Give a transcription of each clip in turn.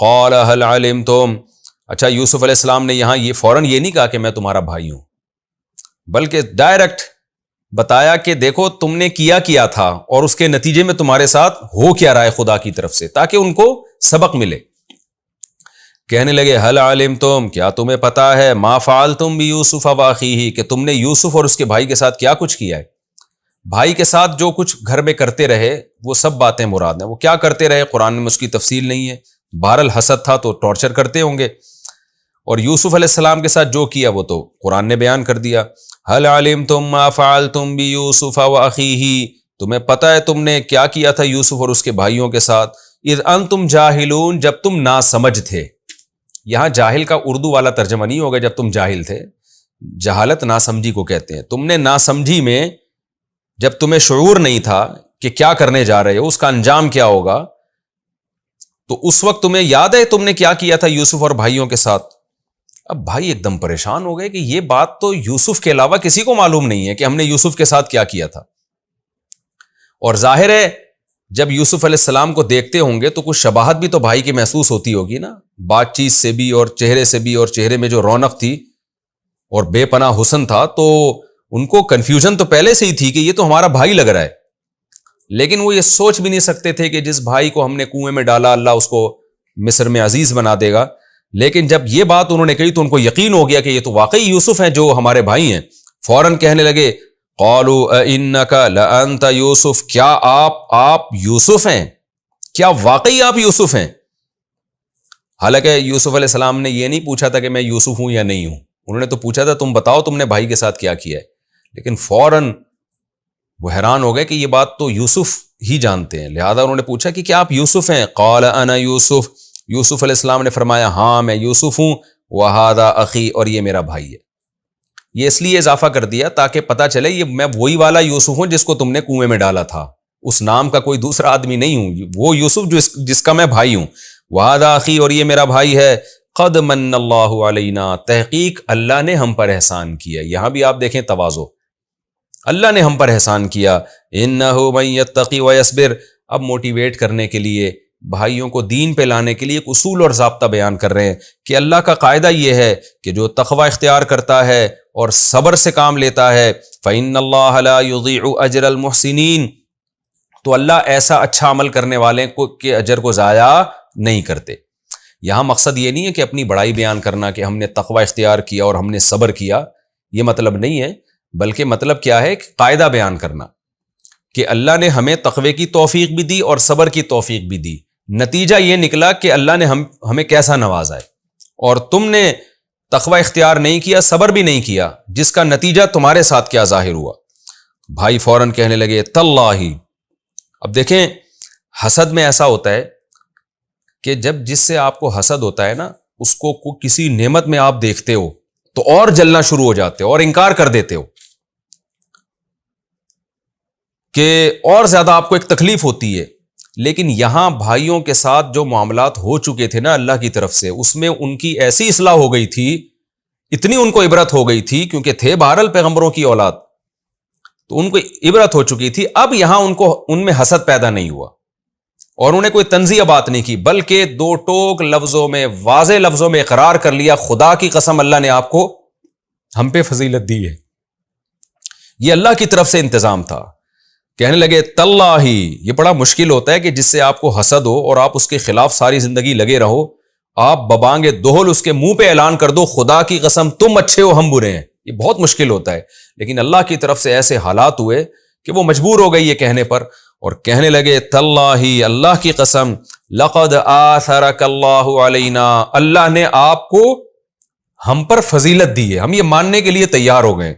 قال هل علمتم، اچھا یوسف علیہ السلام نے یہاں یہ فوراً یہ نہیں کہا کہ میں تمہارا بھائی ہوں، بلکہ ڈائریکٹ بتایا کہ دیکھو تم نے کیا تھا اور اس کے نتیجے میں تمہارے ساتھ ہو کیا رہا ہے خدا کی طرف سے، تاکہ ان کو سبق ملے۔ کہنے لگے هل علمتم، کیا تمہیں پتا ہے ما فعلتم بیوسف واخیہ، کہ تم نے یوسف اور اس کے بھائی کے ساتھ کیا کچھ کیا ہے۔ بھائی کے ساتھ جو کچھ گھر میں کرتے رہے وہ سب باتیں مراد ہیں، وہ کیا کرتے رہے قرآن میں اس کی تفصیل نہیں ہے، بہرحال حسد تھا تو ٹارچر کرتے ہوں گے، اور یوسف علیہ السلام کے ساتھ جو کیا وہ تو قرآن نے بیان کر دیا۔ هل علمتم ما فعلتم بیوسف واخیہ، تمہیں پتہ ہے تم نے کیا کیا تھا یوسف اور اس کے بھائیوں کے ساتھ، اذ انتم جاہلون، جب تم ناسمجھ تھے۔ یہاں جاہل کا اردو والا ترجمہ نہیں ہوگا جب تم جاہل تھے، جہالت ناسمجھی کو کہتے ہیں۔ تم نے ناسمجھی میں جب تمہیں شعور نہیں تھا کہ کیا کرنے جا رہے ہو، اس کا انجام کیا ہوگا، تو اس وقت تمہیں یاد ہے تم نے کیا کیا تھا یوسف اور بھائیوں کے ساتھ۔ اب بھائی ایک دم پریشان ہو گئے کہ یہ بات تو یوسف کے علاوہ کسی کو معلوم نہیں ہے کہ ہم نے یوسف کے ساتھ کیا کیا تھا، اور ظاہر ہے جب یوسف علیہ السلام کو دیکھتے ہوں گے تو کچھ شباہت بھی تو بھائی کی محسوس ہوتی ہوگی نا، بات چیت سے بھی اور چہرے سے بھی، اور چہرے میں جو رونق تھی اور بے پناہ حسن تھا، تو ان کو کنفیوژن تو پہلے سے ہی تھی کہ یہ تو ہمارا بھائی لگ رہا ہے، لیکن وہ یہ سوچ بھی نہیں سکتے تھے کہ جس بھائی کو ہم نے کنویں میں ڈالا اللہ اس کو مصر میں عزیز بنا دے گا۔ لیکن جب یہ بات انہوں نے کہی تو ان کو یقین ہو گیا کہ یہ تو واقعی یوسف ہیں جو ہمارے بھائی ہیں۔ فوراً کہنے لگے قالوا اِنَّكَ لَأَنْتَ یوسف، کیا آپ یوسف ہیں، کیا واقعی آپ یوسف ہیں؟ حالانکہ یوسف علیہ السلام نے یہ نہیں پوچھا تھا کہ میں یوسف ہوں یا نہیں ہوں، انہوں نے تو پوچھا تھا تم بتاؤ تم نے بھائی کے ساتھ کیا کیا ہے، لیکن فوراً وہ حیران ہو گئے کہ یہ بات تو یوسف ہی جانتے ہیں، لہذا انہوں نے پوچھا کہ کیا آپ یوسف ہیں؟ قال انا یوسف، یوسف علیہ السلام نے فرمایا ہاں میں یوسف ہوں، وہذا اخی، اور یہ میرا بھائی ہے۔ یہ اس لیے اضافہ کر دیا تاکہ پتہ چلے یہ میں وہی والا یوسف ہوں جس کو تم نے کنویں میں ڈالا تھا، اس نام کا کوئی دوسرا آدمی نہیں ہوں، وہ یوسف جس کا میں بھائی ہوں۔ وہذا اخی، اور یہ میرا بھائی ہے۔ قد من اللہ علینا، تحقیق اللہ نے ہم پر احسان کیا۔ یہاں بھی آپ دیکھیں تواضع، اللہ نے ہم پر احسان کیا۔ انہ من یتقی ویصبر، اب موٹیویٹ کرنے کے لیے، بھائیوں کو دین پہ لانے کے لیے ایک اصول اور ضابطہ بیان کر رہے ہیں کہ اللہ کا قاعدہ یہ ہے کہ جو تقوی اختیار کرتا ہے اور صبر سے کام لیتا ہے فإن اللہ لا یضیع اجر المحسنین، تو اللہ ایسا اچھا عمل کرنے والے کے اجر کو ضائع نہیں کرتے۔ یہاں مقصد یہ نہیں ہے کہ اپنی بڑائی بیان کرنا کہ ہم نے تقوی اختیار کیا اور ہم نے صبر کیا، یہ مطلب نہیں ہے، بلکہ مطلب کیا ہے کہ قاعدہ بیان کرنا کہ اللہ نے ہمیں تقوی کی توفیق بھی دی اور صبر کی توفیق بھی دی، نتیجہ یہ نکلا کہ اللہ نے ہمیں کیسا نوازا ہے، اور تم نے تقوی اختیار نہیں کیا، صبر بھی نہیں کیا، جس کا نتیجہ تمہارے ساتھ کیا ظاہر ہوا۔ بھائی فوراً کہنے لگے تاللہ۔ اب دیکھیں حسد میں ایسا ہوتا ہے کہ جب جس سے آپ کو حسد ہوتا ہے نا، اس کو کسی نعمت میں آپ دیکھتے ہو تو اور جلنا شروع ہو جاتے ہو اور انکار کر دیتے ہو، کہ اور زیادہ آپ کو ایک تکلیف ہوتی ہے۔ لیکن یہاں بھائیوں کے ساتھ جو معاملات ہو چکے تھے نا اللہ کی طرف سے، اس میں ان کی ایسی اصلاح ہو گئی تھی، اتنی ان کو عبرت ہو گئی تھی، کیونکہ تھے بہرحال پیغمبروں کی اولاد، تو ان کو عبرت ہو چکی تھی۔ اب یہاں ان میں حسد پیدا نہیں ہوا اور انہیں کوئی تنزیہ بات نہیں کی، بلکہ دو ٹوک لفظوں میں، واضح لفظوں میں اقرار کر لیا، خدا کی قسم اللہ نے آپ کو ہم پہ فضیلت دی ہے، یہ اللہ کی طرف سے انتظام تھا۔ کہنے لگے تاللہ، یہ بڑا مشکل ہوتا ہے کہ جس سے آپ کو حسد ہو اور آپ اس کے خلاف ساری زندگی لگے رہو، آپ ببانگ دہل اس کے منہ پہ اعلان کر دو خدا کی قسم تم اچھے ہو ہم برے ہیں، یہ بہت مشکل ہوتا ہے، لیکن اللہ کی طرف سے ایسے حالات ہوئے کہ وہ مجبور ہو گئی یہ کہنے پر، اور کہنے لگے تاللہ، اللہ کی قسم، لقد آثرک اللہ علینا، اللہ نے آپ کو ہم پر فضیلت دی ہے، ہم یہ ماننے کے لیے تیار ہو گئے۔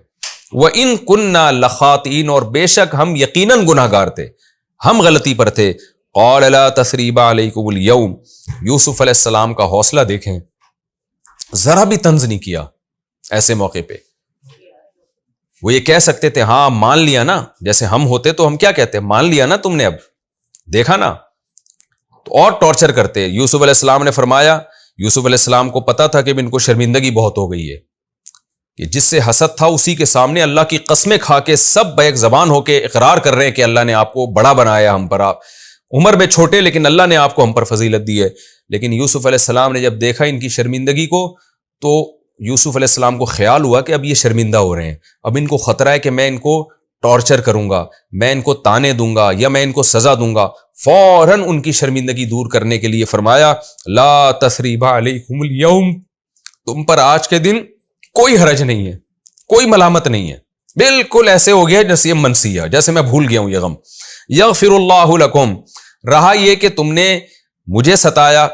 وَإِن كُنَّا لَخَاطِئِينَ، اور بے شک ہم یقیناً گناہ گار تھے، ہم غلطی پر تھے۔ قَالَ لَا تَثْرِيبَ عَلَيْكُمُ الْيَوْمَ، یوسف علیہ السلام کا حوصلہ دیکھیں، ذرا بھی طنز نہیں کیا ایسے موقع پہ۔ وہ یہ کہہ سکتے تھے ہاں مان لیا نا، جیسے ہم ہوتے تو ہم کیا کہتے، مان لیا نا تم نے، اب دیکھا نا، تو اور ٹارچر کرتے۔ یوسف علیہ السلام نے فرمایا، یوسف علیہ السلام کو پتا تھا کہ ان کو شرمندگی بہت ہو گئی ہے، کہ جس سے حسد تھا اسی کے سامنے اللہ کی قسمیں کھا کے سب بیک زبان ہو کے اقرار کر رہے ہیں کہ اللہ نے آپ کو بڑا بنایا ہم پر، آپ عمر میں چھوٹے لیکن اللہ نے آپ کو ہم پر فضیلت دی ہے۔ لیکن یوسف علیہ السلام نے جب دیکھا ان کی شرمندگی کو تو یوسف علیہ السلام کو خیال ہوا کہ اب یہ شرمندہ ہو رہے ہیں، اب ان کو خطرہ ہے کہ میں ان کو ٹارچر کروں گا، میں ان کو تانے دوں گا یا میں ان کو سزا دوں گا۔ فوراً ان کی شرمندگی دور کرنے کے لیے فرمایا لا تثریب علیکم اليوم، تم پر آج کے دن کوئی حرج نہیں ہے، کوئی ملامت نہیں ہے، بالکل ایسے ہو گیا جیسے منسیہ، جیسے میں بھول گیا ہوں یہ غم۔ یغفر اللہ لکم، رہا یہ کہ تم نے مجھے ستایا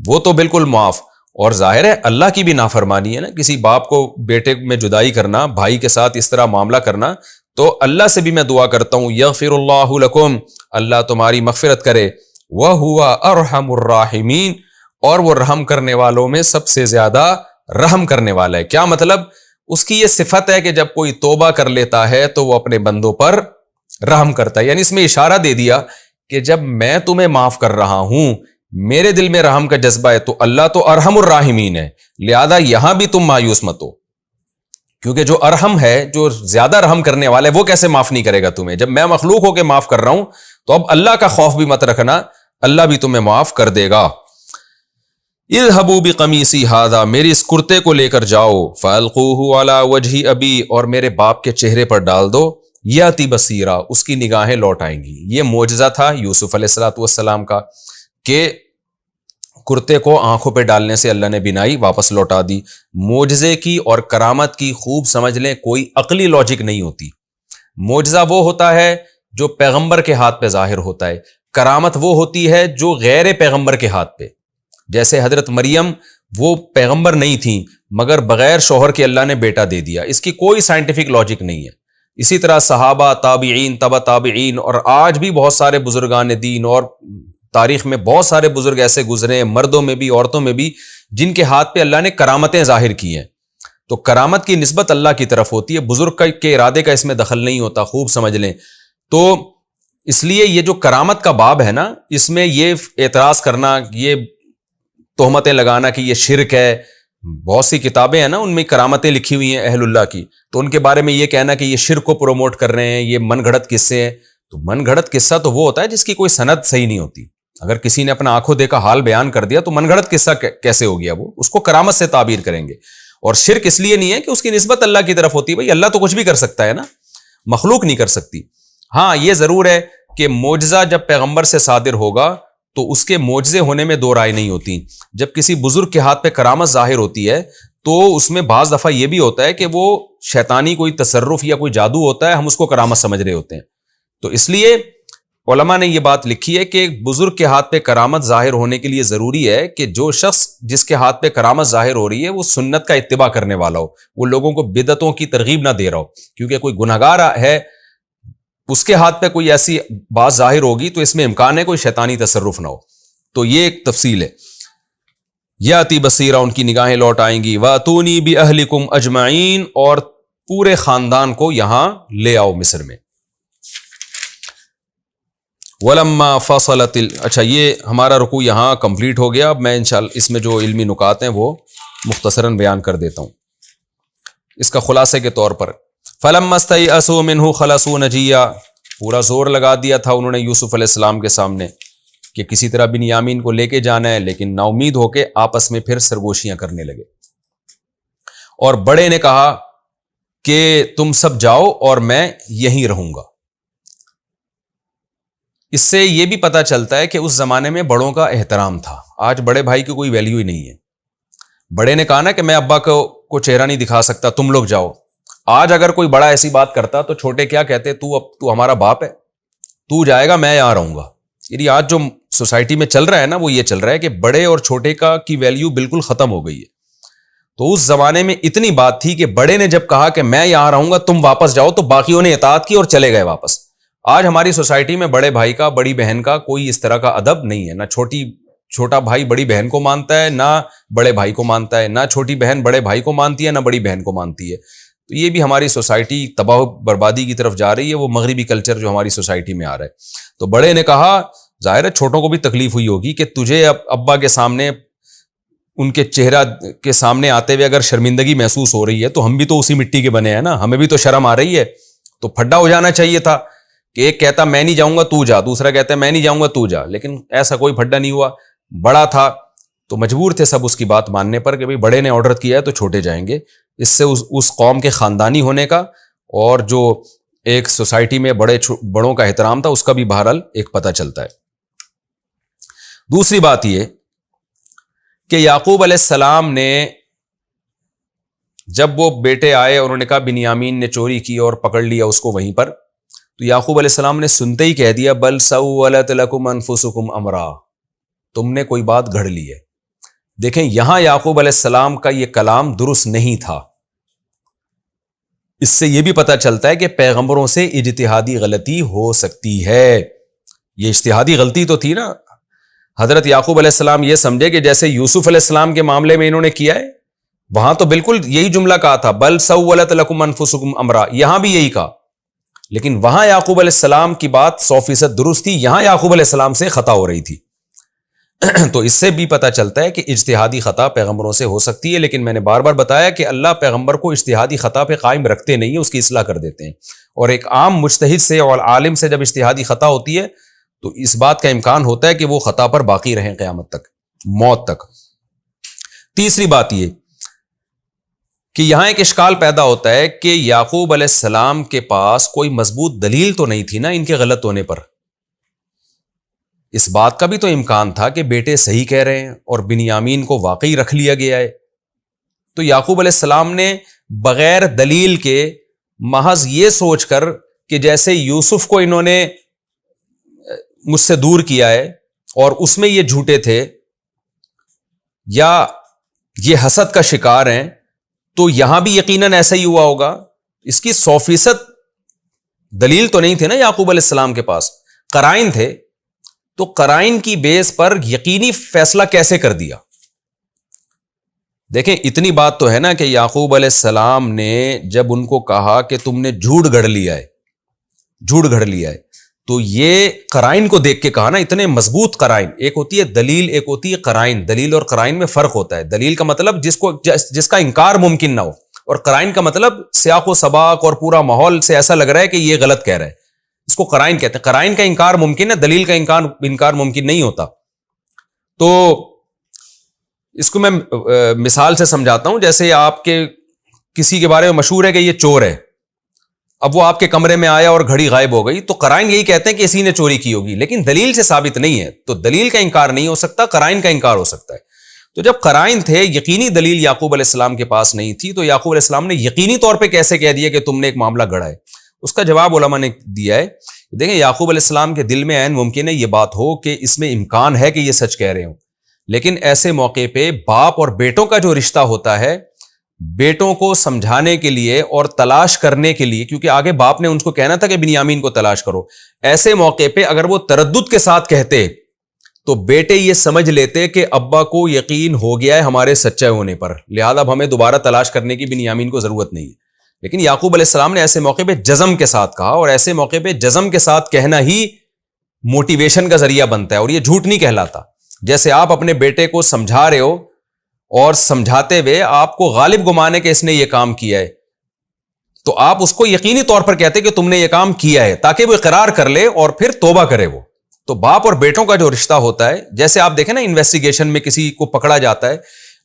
وہ تو بالکل معاف، اور ظاہر ہے اللہ کی بھی نافرمانی ہے نا، کسی باپ کو بیٹے میں جدائی کرنا، بھائی کے ساتھ اس طرح معاملہ کرنا، تو اللہ سے بھی میں دعا کرتا ہوں یغفر اللہ لکم، اللہ تمہاری مغفرت کرے، وَهُوَ أَرْحَمُ الرَّاحِمِينَ، اور وہ رحم کرنے والوں میں سب سے زیادہ رحم کرنے والا ہے۔ کیا مطلب؟ اس کی یہ صفت ہے کہ جب کوئی توبہ کر لیتا ہے تو وہ اپنے بندوں پر رحم کرتا ہے، یعنی اس میں اشارہ دے دیا کہ جب میں تمہیں معاف کر رہا ہوں، میرے دل میں رحم کا جذبہ ہے، تو اللہ تو ارحم الراحمین ہے، لہذا یہاں بھی تم مایوس مت ہو، کیونکہ جو ارحم ہے، جو زیادہ رحم کرنے والا ہے، وہ کیسے معاف نہیں کرے گا تمہیں؟ جب میں مخلوق ہو کے معاف کر رہا ہوں تو اب اللہ کا خوف بھی مت رکھنا، اللہ بھی تمہیں معاف کر دے گا۔ اذهبوا بقمیصی ھذا، میری اس کرتے کو لے کر جاؤ، فالقوه علی وجہ ابی، اور میرے باپ کے چہرے پر ڈال دو، یاتی بصیرا، اس کی نگاہیں لوٹ آئیں گی۔ یہ معجزہ تھا یوسف علیہ السلام کا کہ کرتے کو آنکھوں پہ ڈالنے سے اللہ نے بینائی واپس لوٹا دی۔ معجزے کی اور کرامت کی خوب سمجھ لیں کوئی عقلی لاجک نہیں ہوتی۔ معجزہ وہ ہوتا ہے جو پیغمبر کے ہاتھ پہ ظاہر ہوتا ہے، کرامت وہ ہوتی ہے جو غیر پیغمبر کے ہاتھ پہ، جیسے حضرت مریم وہ پیغمبر نہیں تھیں مگر بغیر شوہر کے اللہ نے بیٹا دے دیا، اس کی کوئی سائنٹیفک لاجک نہیں ہے۔ اسی طرح صحابہ، تابعین، تبع تابعین، اور آج بھی بہت سارے بزرگان دین اور تاریخ میں بہت سارے بزرگ ایسے گزرے ہیں، مردوں میں بھی عورتوں میں بھی، جن کے ہاتھ پہ اللہ نے کرامتیں ظاہر کی ہیں۔ تو کرامت کی نسبت اللہ کی طرف ہوتی ہے، بزرگ کے ارادے کا اس میں دخل نہیں ہوتا، خوب سمجھ لیں۔ تو اس لیے یہ جو کرامت کا باب ہے نا، اس میں یہ اعتراض کرنا، یہ تہمتیں لگانا کہ یہ شرک ہے، بہت سی کتابیں ہیں نا ان میں کرامتیں لکھی ہوئی ہیں اہل اللہ کی، تو ان کے بارے میں یہ کہنا کہ یہ شرک کو پروموٹ کر رہے ہیں، یہ من گھڑت قصے ہیں، تو من گھڑت قصہ تو وہ ہوتا ہے جس کی کوئی سند صحیح نہیں ہوتی۔ اگر کسی نے اپنا آنکھوں دیکھا حال بیان کر دیا تو من گھڑت قصہ کیسے ہو گیا؟ وہ اس کو کرامت سے تعبیر کریں گے۔ اور شرک اس لیے نہیں ہے کہ اس کی نسبت اللہ کی طرف ہوتی ہے، بھائی اللہ تو کچھ بھی کر سکتا ہے نا، مخلوق نہیں کر سکتی۔ ہاں یہ ضرور ہے کہ معجزہ جب پیغمبر سے صادر ہوگا تو اس کے معجزے ہونے میں دو رائے نہیں ہوتی۔ جب کسی بزرگ کے ہاتھ پہ کرامت ظاہر ہوتی ہے تو اس میں بعض دفعہ یہ بھی ہوتا ہے کہ وہ شیطانی کوئی تصرف یا کوئی جادو ہوتا ہے، ہم اس کو کرامت سمجھ رہے ہوتے ہیں۔ تو اس لیے علماء نے یہ بات لکھی ہے کہ ایک بزرگ کے ہاتھ پہ کرامت ظاہر ہونے کے لیے ضروری ہے کہ جو شخص جس کے ہاتھ پہ کرامت ظاہر ہو رہی ہے وہ سنت کا اتباع کرنے والا ہو، وہ لوگوں کو بدعتوں کی ترغیب نہ دے رہا ہو، کیونکہ کوئی گنہگار ہے اس کے ہاتھ پہ کوئی ایسی بات ظاہر ہوگی تو اس میں امکان ہے کوئی شیطانی تصرف نہ ہو۔ تو یہ ایک تفصیل ہے۔ یاتی بصیرہ، ان کی نگاہیں لوٹ آئیں گی، واتونی باہلکم اجمعین، اور پورے خاندان کو یہاں لے آؤ مصر میں۔ ولما فصلت اچھا یہ ہمارا رکوع یہاں کمپلیٹ ہو گیا۔ اب میں انشاءاللہ اس میں جو علمی نکات ہیں وہ مختصراً بیان کر دیتا ہوں اس کا خلاصے کے طور پر۔ فلما استيئسوا منه خلصوا نجيا، پورا زور لگا دیا تھا انہوں نے یوسف علیہ السلام کے سامنے کہ کسی طرح بنیامین کو لے کے جانا ہے، لیکن نا امید ہو کے آپس میں پھر سرگوشیاں کرنے لگے۔ اور بڑے نے کہا کہ تم سب جاؤ اور میں یہیں رہوں گا۔ اس سے یہ بھی پتہ چلتا ہے کہ اس زمانے میں بڑوں کا احترام تھا، آج بڑے بھائی کی کوئی ویلیو ہی نہیں ہے۔ بڑے نے کہا نا کہ میں ابا کو چہرہ نہیں دکھا سکتا، تم لوگ جاؤ۔ آج اگر کوئی بڑا ایسی بات کرتا تو چھوٹے کیا کہتے، تو ہمارا باپ ہے، تو جائے گا، میں یہاں رہوں گا۔ یعنی آج جو سوسائٹی میں چل رہا ہے نا وہ یہ چل رہا ہے کہ بڑے اور چھوٹے کی ویلیو بالکل ختم ہو گئی ہے۔ تو اس زمانے میں اتنی بات تھی کہ بڑے نے جب کہا کہ میں یہاں رہوں گا تم واپس جاؤ تو باقیوں نے اطاعت کی اور چلے گئے واپس۔ آج ہماری سوسائٹی میں بڑے بھائی کا، بڑی بہن کا کوئی اس طرح کا ادب نہیں ہے، نہ چھوٹا بھائی بڑی بہن کو مانتا ہے، نہ بڑے بھائی کو مانتا ہے، نہ چھوٹی بہن بڑے بھائی کو مانتی ہے، نہ بڑی بہن کو مانتی ہے۔ تو یہ بھی ہماری سوسائٹی تباہ و بربادی کی طرف جا رہی ہے، وہ مغربی کلچر جو ہماری سوسائٹی میں آ رہا ہے۔ تو بڑے نے کہا، ظاہر ہے چھوٹوں کو بھی تکلیف ہوئی ہوگی کہ تجھے ابا کے سامنے، ان کے چہرہ کے سامنے آتے ہوئے اگر شرمندگی محسوس ہو رہی ہے تو ہم بھی تو اسی مٹی کے بنے ہیں نا، ہمیں بھی تو شرم آ رہی ہے۔ تو پھڈا ہو جانا چاہیے تھا کہ ایک کہتا میں نہیں جاؤں گا تو جا، دوسرا کہتا ہے میں نہیں جاؤں گا تو جا، لیکن ایسا کوئی پھڈا نہیں ہوا۔ بڑا تھا تو مجبور تھے سب اس کی بات ماننے پر کہ بھئی بڑے نے آرڈر کیا ہے تو چھوٹے جائیں گے. اس سے اس قوم کے خاندانی ہونے کا اور جو ایک سوسائٹی میں بڑوں کا احترام تھا اس کا بھی بہرحال ایک پتہ چلتا ہے. دوسری بات یہ کہ یعقوب علیہ السلام نے جب وہ بیٹے آئے اور انہوں نے کہا بنیامین نے چوری کی اور پکڑ لیا اس کو وہیں پر, تو یعقوب علیہ السلام نے سنتے ہی کہہ دیا بل سولت لکم انفسکم امرا, تم نے کوئی بات گھڑ لی ہے. دیکھیں یہاں یعقوب علیہ السلام کا یہ کلام درست نہیں تھا. اس سے یہ بھی پتہ چلتا ہے کہ پیغمبروں سے اجتہادی غلطی ہو سکتی ہے. یہ اجتہادی غلطی تو تھی نا. حضرت یعقوب علیہ السلام یہ سمجھے کہ جیسے یوسف علیہ السلام کے معاملے میں انہوں نے کیا ہے, وہاں تو بالکل یہی جملہ کہا تھا بل سولت لکم انفسکم امرا, یہاں بھی یہی کہا, لیکن وہاں یعقوب علیہ السلام کی بات 100% درست تھی, یہاں یعقوب علیہ السلام سے خطا ہو رہی تھی. تو اس سے بھی پتہ چلتا ہے کہ اجتہادی خطا پیغمبروں سے ہو سکتی ہے, لیکن میں نے بار بار بتایا کہ اللہ پیغمبر کو اجتہادی خطا پہ قائم رکھتے نہیں ہیں, اس کی اصلاح کر دیتے ہیں. اور ایک عام مجتہد سے اور عالم سے جب اجتہادی خطا ہوتی ہے تو اس بات کا امکان ہوتا ہے کہ وہ خطا پر باقی رہیں قیامت تک, موت تک. تیسری بات یہ کہ یہاں ایک اشکال پیدا ہوتا ہے کہ یعقوب علیہ السلام کے پاس کوئی مضبوط دلیل تو نہیں تھی نا ان کے غلط ہونے پر. اس بات کا بھی تو امکان تھا کہ بیٹے صحیح کہہ رہے ہیں اور بنیامین کو واقعی رکھ لیا گیا ہے. تو یعقوب علیہ السلام نے بغیر دلیل کے محض یہ سوچ کر کہ جیسے یوسف کو انہوں نے مجھ سے دور کیا ہے اور اس میں یہ جھوٹے تھے یا یہ حسد کا شکار ہیں, تو یہاں بھی یقیناً ایسا ہی ہوا ہوگا. اس کی 100% دلیل تو نہیں تھی نا یعقوب علیہ السلام کے پاس, قرائن تھے. تو قرائن کی بیس پر یقینی فیصلہ کیسے کر دیا؟ دیکھیں اتنی بات تو ہے نا کہ یعقوب علیہ السلام نے جب ان کو کہا کہ تم نے جھوٹ گھڑ لیا ہے, تو یہ قرائن کو دیکھ کے کہا نا, اتنے مضبوط قرائن. ایک ہوتی ہے دلیل, ایک ہوتی ہے قرائن. دلیل اور قرائن میں فرق ہوتا ہے. دلیل کا مطلب جس کا انکار ممکن نہ ہو, اور قرائن کا مطلب سیاق و سباق اور پورا ماحول سے ایسا لگ رہا ہے کہ یہ غلط کہہ رہا ہے. اس کو قرائن کہتے ہیں. قرائن کا انکار ممکن ہے, دلیل کا انکار ممکن نہیں ہوتا. تو اس کو میں مثال سے سمجھاتا ہوں. جیسے آپ کے کسی کے بارے میں مشہور ہے کہ یہ چور ہے, اب وہ آپ کے کمرے میں آیا اور گھڑی غائب ہو گئی, تو قرائن یہی کہتے ہیں کہ اسی نے چوری کی ہوگی, لیکن دلیل سے ثابت نہیں ہے. تو دلیل کا انکار نہیں ہو سکتا, قرائن کا انکار ہو سکتا ہے. تو جب قرائن تھے, یقینی دلیل یعقوب علیہ السلام کے پاس نہیں تھی, تو یعقوب علیہ السلام نے یقینی طور پہ کیسے کہہ دیا کہ تم نے ایک معاملہ گڑھا ہے؟ اس کا جواب علماء نے دیا ہے. دیکھیں یعقوب علیہ السلام کے دل میں عین ممکن ہے یہ بات ہو کہ اس میں امکان ہے کہ یہ سچ کہہ رہے ہوں, لیکن ایسے موقع پہ باپ اور بیٹوں کا جو رشتہ ہوتا ہے, بیٹوں کو سمجھانے کے لیے اور تلاش کرنے کے لیے, کیونکہ آگے باپ نے ان کو کہنا تھا کہ بنیامین کو تلاش کرو, ایسے موقع پہ اگر وہ تردد کے ساتھ کہتے تو بیٹے یہ سمجھ لیتے کہ ابا کو یقین ہو گیا ہے ہمارے سچے ہونے پر, لہذا اب ہمیں دوبارہ تلاش کرنے کی بنیامین کو ضرورت نہیں ہے. لیکن یعقوب علیہ السلام نے ایسے موقع پہ جزم کے ساتھ کہا, اور ایسے موقع پہ جزم کے ساتھ کہنا ہی موٹیویشن کا ذریعہ بنتا ہے, اور یہ جھوٹ نہیں کہلاتا. جیسے آپ اپنے بیٹے کو سمجھا رہے ہو اور سمجھاتے ہوئے آپ کو غالب گمانے کہ اس نے یہ کام کیا ہے, تو آپ اس کو یقینی طور پر کہتے کہ تم نے یہ کام کیا ہے, تاکہ وہ اقرار کر لے اور پھر توبہ کرے. وہ تو باپ اور بیٹوں کا جو رشتہ ہوتا ہے, جیسے آپ دیکھیں نا انویسٹیگیشن میں کسی کو پکڑا جاتا ہے,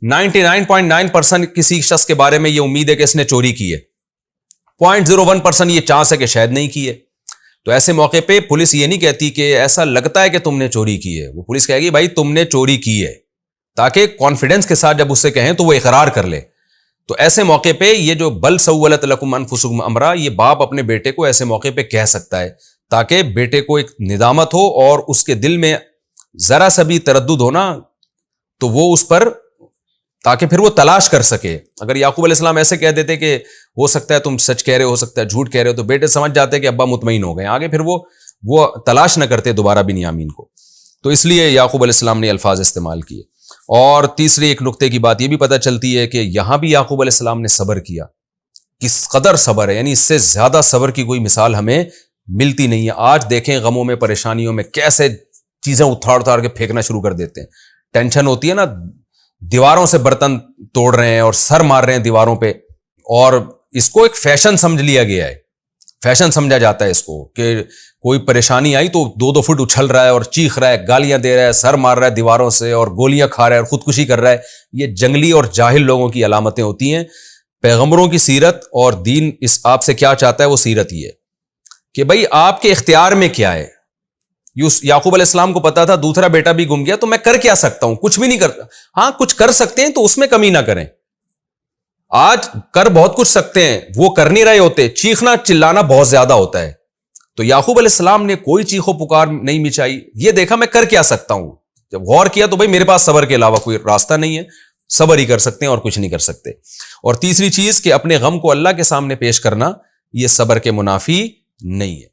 99.9% کسی شخص کے بارے میں یہ امید ہے کہ اس نے چوری کی ہے, 0.01% یہ چانس ہے کہ شاید نہیں کی ہے. تو ایسے موقع پہ پولیس یہ نہیں کہتی کہ ایسا لگتا ہے کہ تم نے چوری کی ہے, وہ پولیس کہے گی بھائی تم نے چوری کی ہے, تاکہ کانفیڈنس کے ساتھ جب اس سے کہیں تو وہ اقرار کر لے. تو ایسے موقع پہ یہ جو بل سولت لکم انفسکم امرا, یہ باپ اپنے بیٹے کو ایسے موقع پہ کہہ سکتا ہے, تاکہ بیٹے کو ایک ندامت ہو اور اس کے دل میں ذرا سا بھی تردد ہونا تو وہ اس پر, تاکہ پھر وہ تلاش کر سکے. اگر یعقوب علیہ السلام ایسے کہہ دیتے کہ ہو سکتا ہے تم سچ کہہ رہے ہو سکتا ہے جھوٹ کہہ رہے ہو, تو بیٹے سمجھ جاتے کہ ابا مطمئن ہو گئے, آگے پھر وہ تلاش نہ کرتے دوبارہ بنیامین کو. تو اس لیے یعقوب علیہ السلام نے الفاظ استعمال کیے. اور تیسری ایک نقطے کی بات یہ بھی پتہ چلتی ہے کہ یہاں بھی یعقوب علیہ السلام نے صبر کیا. کس قدر صبر ہے, یعنی اس سے زیادہ صبر کی کوئی مثال ہمیں ملتی نہیں ہے. آج دیکھیں غموں میں پریشانیوں میں کیسے چیزیں اٹھاڑ کے پھینکنا شروع کر دیتے ہیں. ٹینشن ہوتی ہے نا, دیواروں سے برتن توڑ رہے ہیں اور سر مار رہے ہیں دیواروں پہ, اور اس کو ایک فیشن سمجھ لیا گیا ہے, فیشن سمجھا جاتا ہے اس کو, کہ کوئی پریشانی آئی تو 2-2 فٹ اچھل رہا ہے اور چیخ رہا ہے، گالیاں دے رہا ہے، سر مار رہا ہے دیواروں سے اور گولیاں کھا رہا ہے اور خودکشی کر رہا ہے. یہ جنگلی اور جاہل لوگوں کی علامتیں ہوتی ہیں. پیغمبروں کی سیرت اور دین اس آپ سے کیا چاہتا ہے وہ سیرت یہ ہے کہ بھائی آپ کے اختیار میں کیا ہے. یعقوب علیہ السلام کو پتا تھا دوسرا بیٹا بھی گم گیا تو میں کر کیا سکتا ہوں؟ کچھ بھی نہیں کرتا. ہاں کچھ کر سکتے ہیں تو اس میں کمی نہ کریں. آج کر بہت کچھ سکتے ہیں، وہ کر نہیں رہے ہوتے، چیخنا چلانا بہت زیادہ ہوتا ہے. تو یعقوب علیہ السلام نے کوئی چیخو پکار نہیں مچائی، یہ دیکھا میں کر کیا سکتا ہوں. جب غور کیا تو بھائی میرے پاس صبر کے علاوہ کوئی راستہ نہیں ہے، صبر ہی کر سکتے ہیں اور کچھ نہیں کر سکتے. اور تیسری چیز کہ اپنے غم کو اللہ کے سامنے پیش کرنا، یہ صبر کے منافی نہیں ہے.